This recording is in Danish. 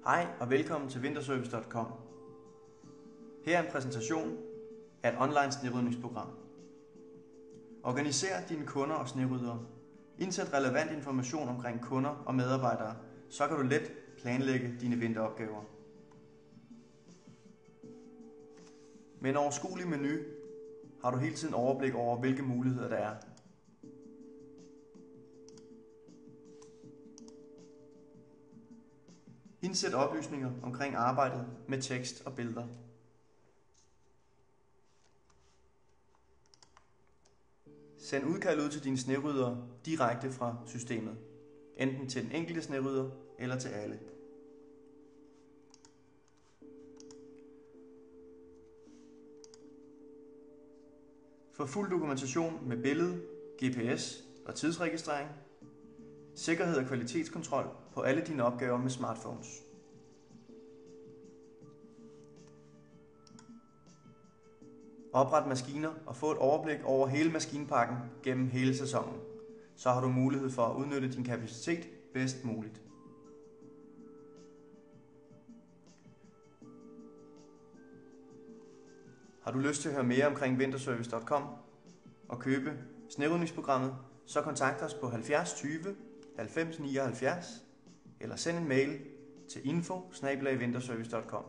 Hej og velkommen til Vinterservice.com. Her er en præsentation af et online snerydningsprogram. Organiser dine kunder og sneryddere. Indsæt relevant information omkring kunder og medarbejdere, så kan du let planlægge dine vinteropgaver. Med en overskuelig menu har du hele tiden overblik over, hvilke muligheder der er. Indsæt oplysninger omkring arbejdet med tekst og billeder. Send udkald ud til dine sneryddere direkte fra systemet, enten til den enkelte snerydder eller til alle. Få fuld dokumentation med billede, GPS og tidsregistrering. Sikkerhed og kvalitetskontrol på alle dine opgaver med smartphones. Opret maskiner og få et overblik over hele maskinparken gennem hele sæsonen. Så har du mulighed for at udnytte din kapacitet bedst muligt. Har du lyst til at høre mere omkring Vinterservice.com og købe snerydningsprogrammet, så kontakt os på 70 20 90 79 eller send en mail til info@vinterservice.com.